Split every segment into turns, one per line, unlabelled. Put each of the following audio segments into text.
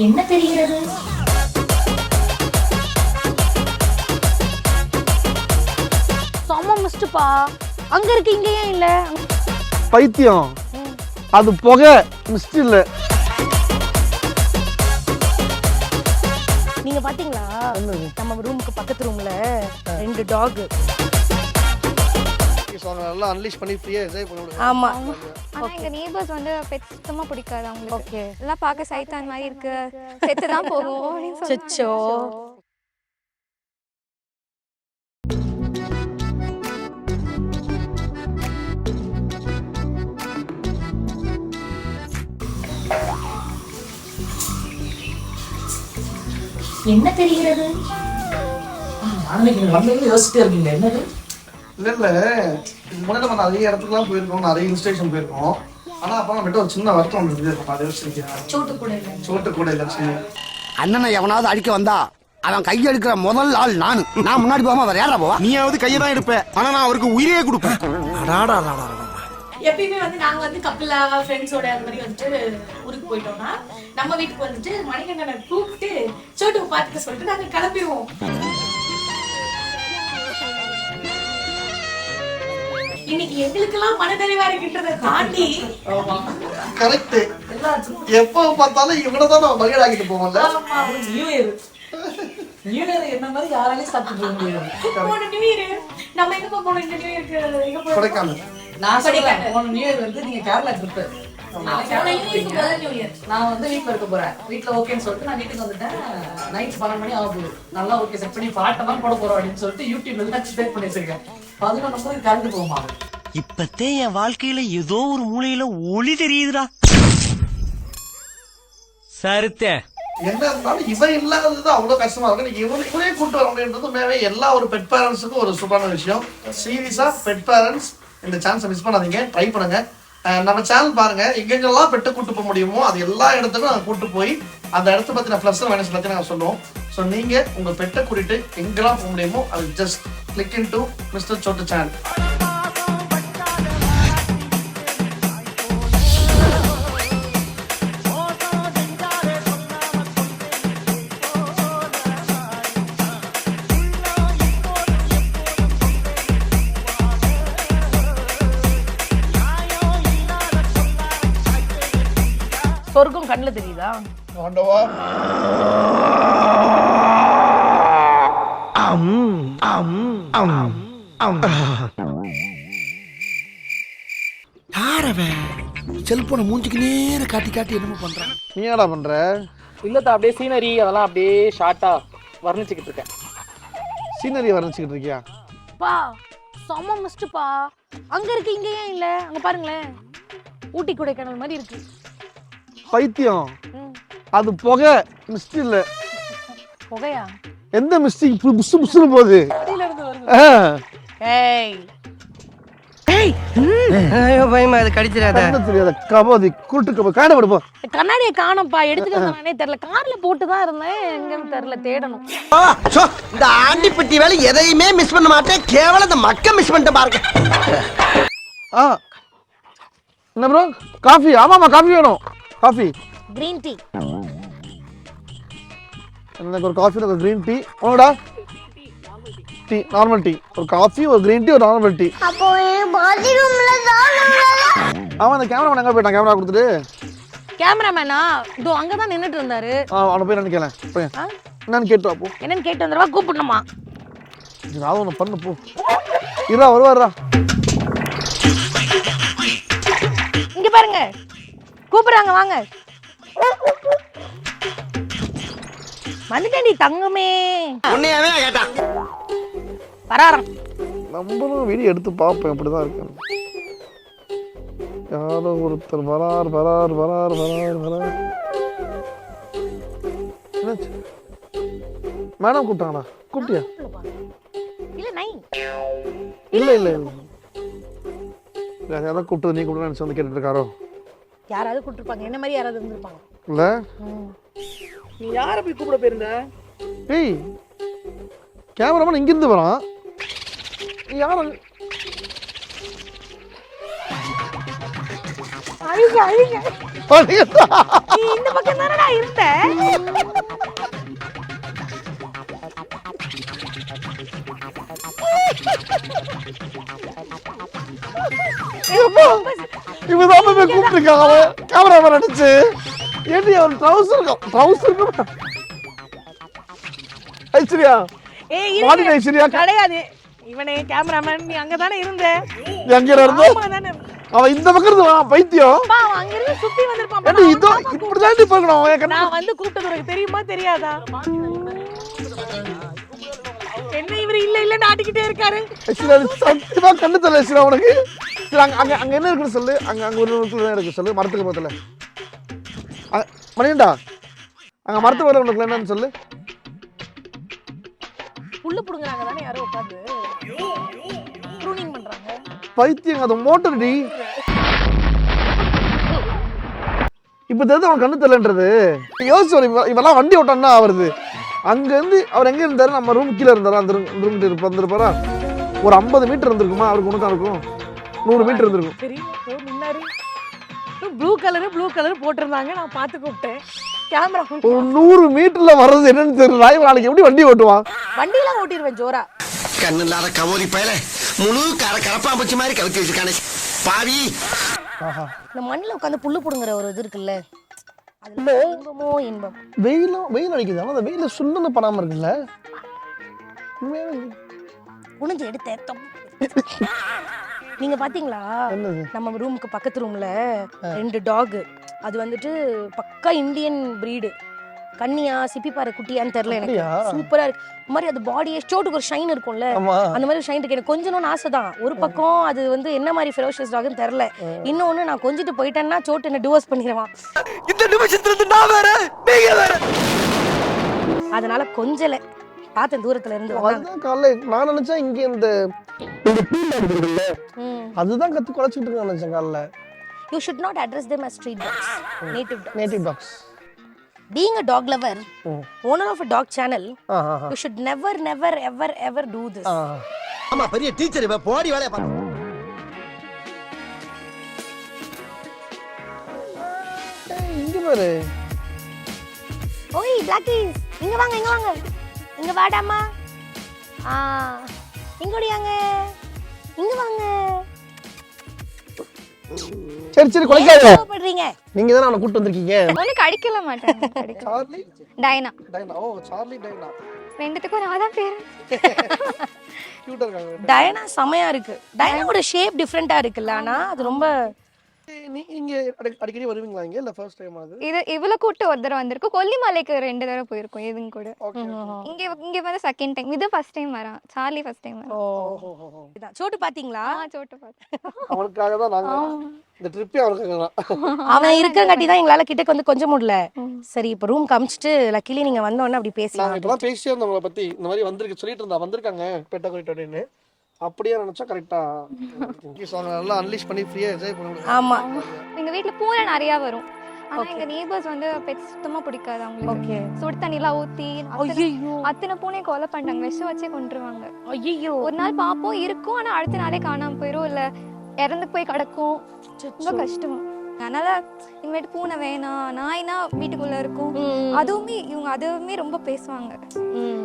என்ன தெரிகிறது?
செம்ம மிஸ்டுப்பா. அங்க இருக்கு, இங்க ஏன் இல்ல?
பைத்தியம், அது புகை, மிஸ்ட் இல்ல.
நீங்க பாத்தீங்களா நம்ம ரூமுக்கு பக்கத்து ரூம்ல 2 டாக்.
நல்லா அன்லீஷ் பண்ணி ஃப்ரீயா என்ஜாய் பண்ணுவாங்க.
ஆமா.
ஆனா எங்க நெய்பர்ஸ் வந்து பெட்ஸ் சுத்தமா பிடிக்காது அவங்களுக்கு. ஓகே. எல்லாம் பார்க்க சைத்தான் மாதிரி இருக்கு. செத்து தான் போகும் அப்படின்னு சொல்றாங்க.
சச்சோ.
என்ன தெரிகிறது?
யோசிச்சுட்டே இருக்கீங்க. என்னது?
இல்ல முன்னாடி நம்ம நிறைய இடத்துக்குலாம் போயிருக்கோம், நிறைய ஹில் ஸ்டேஷன் போயிருக்கோம். ஆனா அப்ப நம்மகிட்ட ஒரு சின்ன வருத்தம் வந்தது. அதை யோசிச்சிருக்கேன். சோட்டு கூட இல்ல.
அண்ணனை எவனாவது அடிக்க வந்தா அவன் கையை எடுக்கிற முதல் ஆள் நான் முன்னாடி போகாம அவர் யாரா போவா?
நீயாவது கையை தான் எடுப்ப, ஆனா நான் அவருக்கு உயிரே கொடுப்பேன்.
எப்பயுமே வந்து நாங்க வந்து கப்பிளா ஃப்ரெண்ட்ஸோட அந்த மாதிரி வந்துட்டு ஊருக்கு போயிட்டோம்னா நம்ம வீட்டுக்கு வந்துட்டு மணிகண்டனை கூப்பிட்டு சோட்டுக்கு பார்த்துக்க சொல்லிட்டு நாங்க கிளம்பிடுவோம். இன்னைக்கு எங்களுக்கெல்லாம் மனதறிவா இருக்கின்றதை தாண்டி
கரெக்ட். எப்ப பார்த்தாலும் இவனதான் நம்ம மகிழாக்கிட்டு போவோம்ல.
நியூ இயர் என்ன மாதிரி யாராலையும் சாப்பிட்டு போக முடியாது.
போன நியூ இயர் நம்ம எங்க போனோம்? இந்த நியூ இயருக்கு எங்க போறோம்?
கொடைக்கானல்.
நான் சொல்றேன், போன நியூ இயர் வந்து நீங்க கேரளா ட்ரிப். நான் வந்து வீட்டுல இருக்க போறேன். வீட்டுல ஓகேன்னு சொல்லிட்டு நான் வீட்டுக்கு வந்துட்டேன். நைட் 12 மணி ஆக போகுது. நல்லா ஓகே செட் பண்ணி பாட்டெல்லாம் போட போறோம் அப்படின்னு சொல்லிட்டு யூடியூப்ல எல்லாம் செட் பண்ணி வச்சிருக்கேன். 11 மணிக்கு கரண்ட் போகுமா?
இப்பத்தே என் வாழ்க்கையில ஏதோ ஒரு மூலையில ஒளி தெரியுதுடா. சரித்தேன்.
என்ன இருந்தாலும் இவன் இல்லாதது அவ்வளவு கஷ்டமா இருக்கு. நீங்க இவனே கூட்டு வர முடியுன்றது உண்மையாவே எல்லா ஒரு பெட் பேரண்ட்ஸுக்கும் ஒரு சூப்பரான விஷயம். சீரியஸா பெட் பேரண்ட்ஸ் இந்த சான்ஸை மிஸ் பண்ணாதீங்க, ட்ரை பண்ணுங்க. நம்ம சேனல் பாருங்க, எங்கெங்கெல்லாம் பெட்டை கூட்டு போக முடியுமோ அது எல்லா இடத்துக்கும் நாங்கள் கூட்டு போய் அந்த இடத்த பத்தின பிளஸ் மைனஸ் பத்தி நாங்கள் சொல்லுவோம். ஸோ நீங்க உங்க பெட்டை கூட்டிட்டு எங்கெல்லாம் போக முடியுமோ அது just click into mister Chotu channel.
சொர்க்கம் கண்ணுல தெரியுதா?
ஆண்டவா.
யாரவன் செல்போனை மூஞ்சிக்கு நேர காட்டி காட்டி என்னமோ பண்றான்.
நீ என்னடா பண்ற?
இல்லதா, அப்படியே சீனரி அதெல்லாம் அப்படியே ஷார்ட்டா வர்ணிச்சுக்கிட்டு இருக்கேன்.
சீனரி வரைஞ்சிக்கிட்டு இருக்கியா?
பா செம்ம மிஸ்டுப்பா. அங்க இருக்கு, இங்க ஏன் இல்ல? அங்க பாருங்களேன், ஊட்டி கொடைக்கானல் மாதிரி இருக்கு.
பைத்தியம், அது புகை, மிஸ்ட் இல்ல.
புகையா?
எந்த மிஸ்ட் புசு புசுன்னு போகுது?
ஏய்
ஏய் ஐயோ பயமா, அது கடிச்சிராத.
என்ன தெரியாத கபாதி குருட்டு கபா காண விடுப்போ.
கண்ணாடியை காணோம்ப்பா, எடுத்துட்டு வந்தானே தெரியல. கார்ல போட்டு தான் இருந்தேன், எங்கன்னு தெரியல, தேடணும்.
இந்த ஆண்டிப்பட்டி வேலை எதையுமே மிஸ் பண்ண மாட்டேன், கேவலம் இந்த மக்க மிஸ் பண்ணிட்டு பாருங்க.
என்ன ப்ரோ? காஃபி? ஆமாமா காஃபி வேணும். Coffee
green tea.
எனக்கு ஒரு காஃபி, ஒரு கிரீன் டீ. உனடா? Tea, normal tea. ஒரு காஃபி, ஒரு கிரீன் டீ, ஒரு நார்மல் டீ.
அப்போ பாத்ரூம்ல தான்.
அவன் அந்த கேமராமேன் எங்க போயிட்டான்? கேமரா கொடுத்துட்டு.
கேமராமேனா? இதோ அங்க தான் நின்னுட்டு இருந்தாரு.
அவனை போய் என்ன கேளேன். போய் என்னன்னு கேட்டு வா போ.
என்னன்னு கேட்டு வந்துருவா, கூப்பிடணுமா?
நான் ஒன்று பண்ணு போ. இருடா, வருவாருடா.
இங்க பாருங்க, கூப்பிடுறாங்க, வாங்க. வந்துட்டேன்டி தங்கமே.
உன்னையாவே கேட்டான்.
வராராம்.
நம்மளும் வீடியோ எடுத்து பார்ப்போம் எப்படிதான் இருக்கு. யாரோ ஒருத்தர் வரார் வரார் வரார் வரார் வரார். என்னாச்சு? மேடம் கூப்பிட்டாங்களா? கூப்பிட்டியா?
இல்ல நை.
இல்ல இல்ல இல்ல. யாராவது கூப்பிட்டு நீ கூப்பிட்டு நினைச்சு வந்து கேட்டுட்டு இருக்காரோ?
யாராவது கூப்பிட்டுருப்பாங்க, என்ன மாதிரி யாராவது இருந்திருப்பாங்க.
இல்ல
நீ யாரை போய் கூப்பிட போயிருந்த?
ஏய், கேமராமேன் இங்கிருந்து வரான். யார்?
அழுங்க அழுங்க. நீ இந்த பக்கம் தானடா இருந்த.
இவதான் கூப்பிட்டுருக்கான் அவன் கேமராமேன் அடிச்சு. ஏடி அவன் ட்ரௌசருக்கு ஐஸ்வர்யா
ஏய்
மாடி
இரு.
ஐஸ்வர்யா
கிடையாது. இவனே கேமராமேன், நீ அங்க தானே இருந்த.
எங்க இருந்து
ஆமா தானே.
அவன் இந்த பக்கம் இருந்து வரான் பைத்தியம்.
பா அவன் அங்க இருந்து சுத்தி வந்திருப்பான்.
ஏடி இதோ இப்படிதான் பார்க்கணும் அவன் கண்ணு.
நான் வந்து கூப்பிட்டது உனக்கு தெரியுமா தெரியாதா? என்ன இவரு இல்ல இல்ல ஆட்டிக்கிட்டே இருக்காரு.
ஐஸ்வர்யா சத்தியமா கண்ணு தெரியல ஐஸ்வர்யா உனக்கு. சரி, அங்க அங்க என்ன இருக்குன்னு சொல்லு. அங்க ஒரு இடத்துல இருக்கு சொல்லு. மரத்துக்கு பக்கத்துல மணியண்டா அங்க மரத்துக்கு பக்கத்துல உனக்கு என்னன்னு சொல்லு.
புல்லு புடுங்கறாங்க தானே யாரோ உட்கார்ந்து ப்ரூனிங் பண்றாங்க.
பைத்தியம் அது மோட்டர் டி. இப்ப தெரிஞ்சு அவன் கண்ணு தெரியலன்றது. யோசிச்சு இவெல்லாம் வண்டி ஓட்டான்னா வருது. அங்க இருந்து அவர் எங்க இருந்தாரு? நம்ம ரூம் கீழே இருந்தாரா? அந்த ரூம் வந்துருப்பாரா? ஒரு 50 மீட்டர் இருந்திருக்குமா அவருக்கு? உனக்கா இருக்கும் 100 மீட்டர் இருந்திருக்கும்.
தெரியும் முன்னாடி ப்ளூ கலர் போட்டிருந்தாங்க. நான் பார்த்து கூப்பிட்டேன். கேமரா
ஒரு 100 மீட்டர்ல வர்றது என்னன்னு தெரியல. நாளைக்கு எப்படி வண்டி ஓட்டுவான்?
வண்டியெல்லாம் ஓட்டிடுவேன் ஜோரா.
கண்ணு இல்லாத கவோரி பயல முழு கரப்பாம்பூச்சி மாதிரி கவுத்தி வச்சிருக்கானே பாவி.
இந்த மண்ணில் உட்காந்து புல்லு புடுங்குற ஒரு இது இருக்குல்ல, அதுல இன்பமோ இன்பம்.
வெயில் அடிக்குது. ஆனா அந்த வெயில சுண்ணு படாம இருக்குல்ல.
குனிஞ்சு எடுத்தேன். நீங்க பாத்தீங்களா நம்ம ரூமுக்கு பக்கத்து ரூம்ல 2 டாக். அது வந்துட்டு பக்கா இந்தியன் பிரீடு. கன்னியா சிப்பிப்பாறை குட்டியான்னு தெரியல எனக்கு. சூப்பரா இருக்கு. இந்த மாதிரி அது பாடியே சோட்டுக்கு ஒரு ஷைன் இருக்கும்ல, அந்த மாதிரி ஷைன் இருக்கு. எனக்கு கொஞ்சம் ஆசை தான். ஒரு பக்கம் அது வந்து என்ன மாதிரி ஃபெரோஷியஸ் டாக்னு தெரியல. இன்னொன்னு நான் கொஞ்சிட்டு போயிட்டேன்னா சோட்டு என்ன டிவோர்ஸ் பண்ணிடுவான்.
இந்த நிமிஷத்துல இருந்து நான் வேற நீங்க வேற.
அதனால கொஞ்சல பார்த்தேன் தூரத்துல இருந்து.
அதான் காலைல நான் நினைச்சேன் இங்க இந்த அதுதான் கத்து குறைச்சிட்டு இருக்க நினைச்சேன் காலைல.
You should not address them as street dogs.
Native dogs.
Being a dog lover, owner of a dog channel, you should never ever do this.
ஆமா பெரிய டீச்சர் இவ போடி வேலைய பாரு.
இங்க பாரு.
ஓய் blackies, இங்க வாங்க. இங்க வாடாமா. இங்க ஓடியாங்க. இங்க வாங்க.
சரி கொலைக்காத.
பண்றீங்க
நீங்க தான அவனை கூட்டி வந்திருக்கீங்க.
உனக்கு அடிக்கல மாட்டேன்.
சார்லி
டைனா.
ஓ சார்லி டைனா.
ரெண்டுத்துக்கும் நான் தான் பேரு.
கியூட்டா இருக்காங்க.
டயனா செமையா இருக்கு. டயனாவோட ஷேப் டிஃபரெண்டா இருக்குல்ல. ஆனா அது ரொம்ப
நீங்க அடிக்கடி வருவீங்களா இங்க? இல்ல ஃபர்ஸ்ட் டைம் அது?
இது இவ்வளவு கூட்டு ஒரு தடவை வந்திருக்கும். கொல்லிமலைக்கு 2 தடவை போயிருக்கோம் இதுங்க கூட. இங்க வந்து செகண்ட் டைம். இது ஃபர்ஸ்ட் டைம் வரான். சார்லி ஃபர்ஸ்ட் டைம் வரான்.
இதான் சோட்டு பாத்தீங்களா?
சோட்டு பார்த்தேன்.
அவனுக்காக தான் நாங்க இந்த ட்ரிப்பே அவனுக்காக தான்.
அவன் இருக்கங்காட்டி தான் எங்களால கிட்டக்கு வந்து கொஞ்சம் முடியல. சரி இப்ப ரூம் காமிச்சிட்டு லக்கிலி நீங்க வந்த உடனே அப்படி பேசலாம்.
நான் இப்பதான் பேசிட்டே இருந்தேன் உங்களை பத்தி. இந்த மாதிரி வந்திருக்கு சொல்லிட்டு இருந்தா வந்திருக்காங்க பெட்ட கோயிட்டோன்னு. அப்படியே நினைச்சா கரெக்டா நல்லா அன்லீஷ் பண்ணி ஃப்ரீயா என்ஜாய் பண்ணுங்க.
ஆமா
எங்க வீட்ல பூனை நிறைய வரும். ஆனா எங்க நெய்பர்ஸ் வந்து பெட்ஸ் சுத்தமா பிடிக்காது அவங்களுக்கு. சுடு தண்ணிலாம் ஊத்தி அத்தனை பூனை கொலை பண்ணாங்க. விஷம் வச்சே கொண்டுருவாங்க.
ஐயோ
ஒரு நாள் பாப்போம் இருக்கும். ஆனா அடுத்த நாளே காணாம போயிரும். இல்ல இறந்து போய் கிடக்கும். ரொம்ப கஷ்டம். அதனால இனிமேட்டு பூனை வேணாம். நாய்னா வீட்டுக்குள்ள இருக்கும். அதுவுமே ரொம்ப பேசுவாங்க.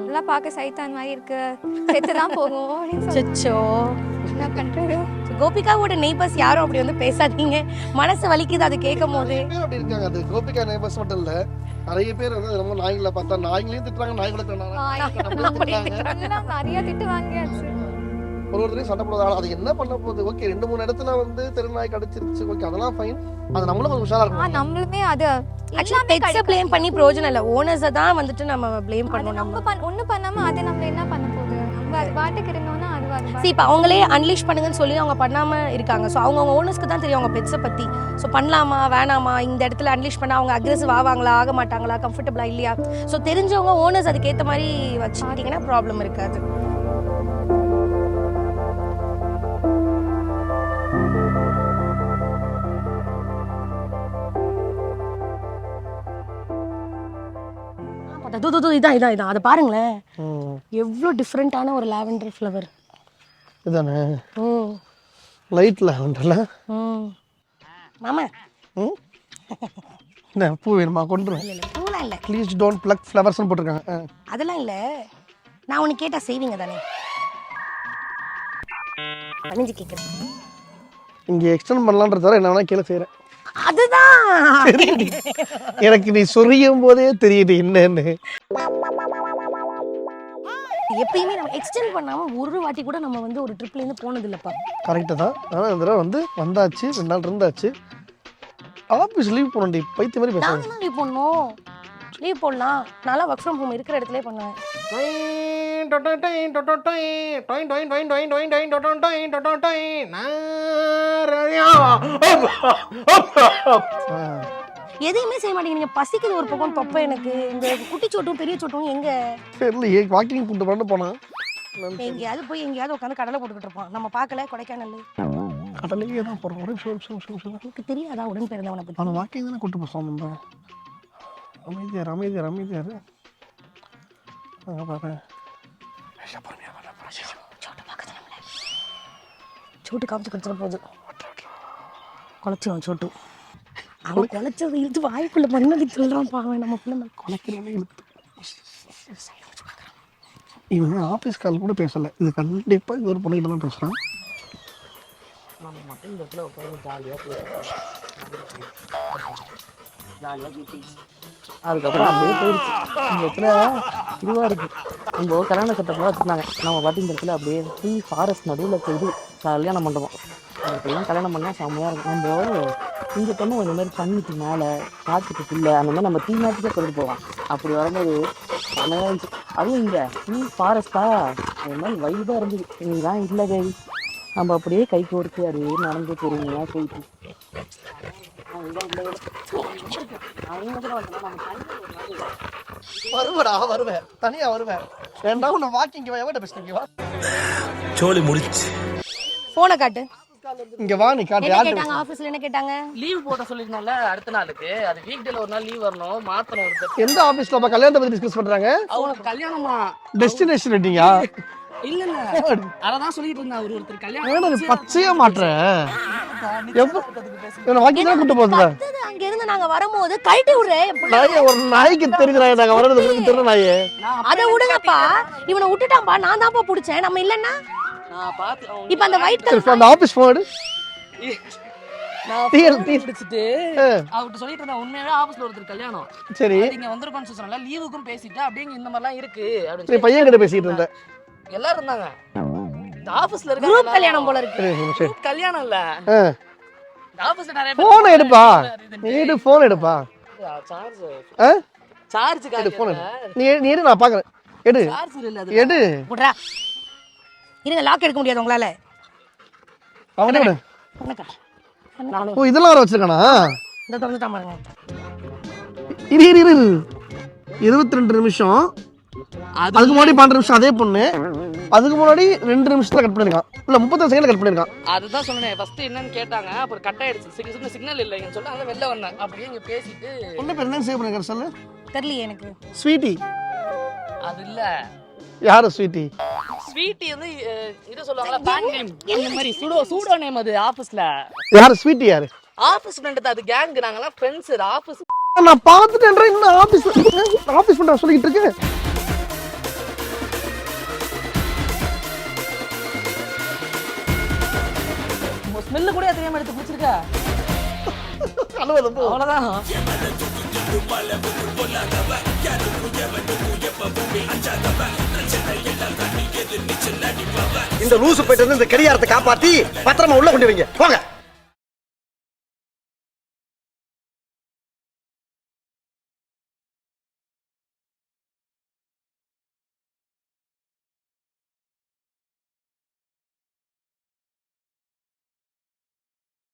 எல்லாம் பார்க்க சைத்தான் மாதிரி இருக்கு, செத்துதான் போகும் அப்படின்னு
சச்சோ
என்ன பண்றது.
கோபிகாவோட நெய்பர்ஸ் யாரும் அப்படி வந்து பேசாதீங்க. மனசு வலிக்குது அது கேட்கும் போது.
அப்படி இருக்காங்க. அது கோபிகா நெய்பர்ஸ் மட்டும் இல்ல, நிறைய பேர் வந்து ரொம்ப நாய்களை பார்த்தா நாய்களையும் திட்டுறாங்க, நாய்களை
நிறைய திட்டு வாங்கியாச்சு.
ஒருத்தரையும் சண்டை போடுறது. அது என்ன பண்ண போகுது? ஓகே 2-3 இடத்துல வந்து தெருநாய் கடிச்சிருச்சு, ஓகே அதெல்லாம் ஃபைன். அது நம்மளும் கொஞ்சம் உஷாரா இருக்கணும்.
நம்மளுமே அது
ஆக்சுவலா பெட்ஸை ப்ளேம் பண்ணி பிரயோஜனம் இல்ல. ஓனர்ஸை தான் வந்துட்டு நம்ம ப்ளேம் பண்ணணும்.
நம்ம ஒண்ணு பண்ணாம அது நம்ம என்ன பண்ண போகுது? நம்ம அது பாட்டுக்கு இருந்தோம்னா அது
இப்போ அவங்களே அன்லீஷ் பண்ணுங்கன்னு சொல்லி அவங்க பண்ணாம இருக்காங்க. ஸோ அவங்க ஓனர்ஸ்க்கு தான் தெரியும் அவங்க பெட்ஸை பத்தி. ஸோ பண்ணலாமா வேணாமா, இந்த இடத்துல அன்லீஷ் பண்ணா அவங்க அக்ரெசிவ் ஆவாங்களா ஆக மாட்டாங்களா, கம்ஃபர்டபுளா இல்லையா. ஸோ தெரிஞ்சவங்க ஓனர்ஸ் அதுக்கேற்ற மாதிரி வச்சுக்கிட்டீங்கன்னா ப்ராப்ளம் இருக்காது. இதான் அதை பாருங்களேன். எவ்வளோ டிஃப்ரெண்டான ஒரு லாவெண்டர் ஃப்ளவர்.
இதானே லைட் லாவெண்டர்ல.
மாமா
என்ன பூ வேணுமா கொண்டு
இல்ல இல்ல பூலாம் இல்ல,
ப்ளீஸ் டோன்ட் பிளக் ஃப்ளவர்ஸ்னு போட்டிருக்காங்க.
அதெல்லாம் இல்ல. நான் உனக்கு கேட்டா செய்வீங்க தானே? பணிஞ்சு கேட்குறேன்.
இங்கே எக்ஸ்டெண்ட் பண்ணலான்றத தவிர என்ன வேணா கீழே செய்கிறேன்.
அதுதான்
எனக்கு நீ சொரியும் போதே தெரியுது என்னன்னு.
எப்பயுமே நம்ம எக்ஸ்டெண்ட் பண்ணாம ஒரு வாட்டி கூட நம்ம வந்து ஒரு ட்ரிப்ல இருந்து போனது இல்லப்பா.
கரெக்டாக தான். ஆனால் இந்த தடவை வந்து வந்தாச்சு, 2 நாள் இருந்தாச்சு. ஆஃபீஸ் லீவ் போனோண்டி பைத்திய மாதிரி பேசுவாங்க.
நானும் லீவ் போடணும், லீவ் போடலாம். நல்லா ஒர்க் ஃப்ரம் ஹோம் இருக்கிற இடத்துல பண்ணுவேன். எதையுமே செய்ய மாட்டேங்கிறீங்க. பசிக்குது ஒரு பக்கம் தொப்பை எனக்கு. இந்த குட்டி சோட்டும் பெரிய சோட்டும் எங்க?
தெரியல, வாக்கிங் கூட்டு பண்ண போனான்.
எங்கேயாவது போய் எங்கேயாவது உட்காந்து கடலை போட்டுக்கிட்டு இருப்பான். நம்ம பார்க்கல. கொடைக்கானல்
கடலையே தான் போகிறோம். ஒரு நிமிஷம்.
எனக்கு தெரியாதா உடன் பிறந்தவனை பத்தி?
அவனை வாக்கிங் தானே கூட்டு போகிறோம். அமைதியார். அங்கே பாரு.
சோட்டு காமிச்சு கொடுத்துட போகுது. குலைச்சிடும் சோட்டு. அவன் குலைச்சது இழுத்து வாய்க்குள்ள மண்ணடி சொல்றான். பாவன் நம்ம பிள்ளை
குலைக்கிறவனே இழுத்து. இவன் ஆஃபீஸ் கால் கூட பேசலை. இது கண்டிப்பாக இது ஒரு பொண்ணுகிட்ட தான் பேசுகிறான்.
நம்ம மட்டும் இந்த இடத்துல உட்காந்து ஜாலியாக அதுக்கப்புறம் அப்படியே போயிடுச்சு. இந்த இடத்துல இதுவாக இருக்குது. நம்ம கல்யாண சட்டப்பெல்லாம் வச்சுருந்தாங்க. நம்ம பாட்டு இந்த இடத்துல அப்படியே ஃபுல் ஃபாரஸ்ட் நடுவில் இது கல்யாணம் பண்ணுறோம். அதுக்கெல்லாம் கல்யாணம் பண்ணால் செம்மையாக இருக்கும். நம்ம இங்கே பண்ணுவோம் இந்த மாதிரி தண்ணிக்கு மேலே காற்றுக்கு பிள்ளை அந்த மாதிரி நம்ம தீ நாட்டுக்கே கொண்டு போவோம். அப்படி வரும்போது செம்மையாக இருந்துச்சு. அதுவும் இங்கே ஃபுல் ஃபாரஸ்ட்டாக அது மாதிரி வைபாக இருந்தது. இதுதான் இல்லை கேள்வி. நம்ம அப்படியே கை கோர்த்து அப்படியே நடந்து பொறுமையாக போயிட்டு
வருவேன். தனியா வருவேன். ரெண்டாவது நான் வாக்கிங் எவ்வளோ பேசுறீங்க?
சோலி முடிச்சு.
போனை காட்டு.
இங்க வா, நீ காட்டு.
என்ன கேட்டாங்க ஆபீஸ்ல? என்ன கேட்டாங்க?
லீவ் போட சொல்லிருந்தோம்ல அடுத்த நாளுக்கு. அது வீக் டேல ஒரு நாள் லீவ் வரணும், மாத்தணும்.
எந்த ஆபீஸ்ல அப்ப கல்யாணத்தை பத்தி டிஸ்கஸ் பண்றாங்க?
அவங்களுக்கு கல்யாணமா?
டெஸ்டினேஷன் வெட்டிங்கா?
இல்ல அததான் சொல்லிட்டு இருந்தா. ஒருத்தர் கல்யாணம்
ஏன்னா பச்சையா மாட்ற. வாக்கிங் தான் கூட்டு போகுது.
அங்க இருந்து நாங்க வரும்போது கழட்டி விடுறேன்.
ஒரு நாய்க்கு தெரியுது நாங்க வர்றது தெரியல நாயே.
அதை விடுங்கப்பா. இவனை விட்டுட்டான்பா. நான் தான்ப்பா பிடிச்சேன். நம்ம இல்லன்னா
நான் பாத்து
இப்ப அந்த ஒயிட் கலர்
அந்த ஆபீஸ் போடு.
பிடிச்சிட்டு அவர்கிட்ட சொல்லிட்டு இருந்தா உண்மையாவே ஆபீஸ்ல ஒருத்தர் கல்யாணம்.
சரி,
நீங்க வந்திருக்கோம்னு சொன்னால லீவுக்கும் பேசிட்டு அப்படியே இந்த மாதிரிலாம் இருக்கு
நீ
அப்படின்னு
பையன் கிட்ட பேசிட்டு இருந்த.
எல்லாரும் இருந்தாங்க. இந்த ஆபீஸ்ல இருக்க
குரூப் கல்யாணம் போல இருக்கு.
குரூப் கல்யாணம் இல்ல. இந்த ஆபீஸ்ல நிறைய
போன் எடுப்பா. நீ போன் எடுப்பா.
சார்ஜ்
எடு போன் எடு. நீ எடு, நான் பாக்குறேன். எடு
சார்ஜ் இல்ல அது.
எடு.
போடுறா. இருங்க, லாக் எடுக்க முடியாது உங்களால.
அவனே விடு.
நானும்
ஓ, இதெல்லாம் வர வச்சிருக்கானா?
இந்த திறந்துட்டான் பாருங்க.
இரு 22 நிமிஷம். அதுக்கு முன்னாடி 12 நிமிஷம் அதே பொண்ணு. அதுக்கு முன்னாடி 2 நிமிஷத்துல கட் பண்ணிருக்கான். இல்ல 30 செகண்ட்ல கட் பண்ணிருக்கான்.
அதுதான் சொன்னேன். ஃபர்ஸ்ட் என்னன்னு கேட்டாங்க. அப்புறம் கட் ஆயிடுச்சு. சிக்னல் இல்லைன்னு சொல்லிட்டு அங்க வெளில வந்தேன். அப்படியே இங்க பேசிட்டு
பொண்ணு பேர் என்ன சேவ் பண்ணிருக்காரு சொல்லு.
தெரியலையே எனக்கு.
ஸ்வீட்டி.
அது இல்ல.
யாரு ஸ்வீட்டி?
ஸ்வீட்டி வந்து இது சொல்லுவாங்கல பேக் நேம். இந்த மாதிரி சூடோ நேம் அது ஆபீஸ்ல.
யாரு ஸ்வீட்டி? யாரு?
Office friend. அது கேங். நாங்கலாம் ஃப்ரெண்ட்ஸ். ஆபீஸ்
நான் பாத்துட்டேன். இன்னும் ஆபீஸ் பண்ண சொல்லிட்டு இருக்கு.
ஸ்மெல் கூட தெரியாம எடுத்து குடிச்சிருக்க. அவ்வளவுதான்.
இந்த லூசு போயிட்டு இந்த கடியாரத்தை காப்பாத்தி பத்திரமா உள்ள கொண்டு வைங்க போங்க.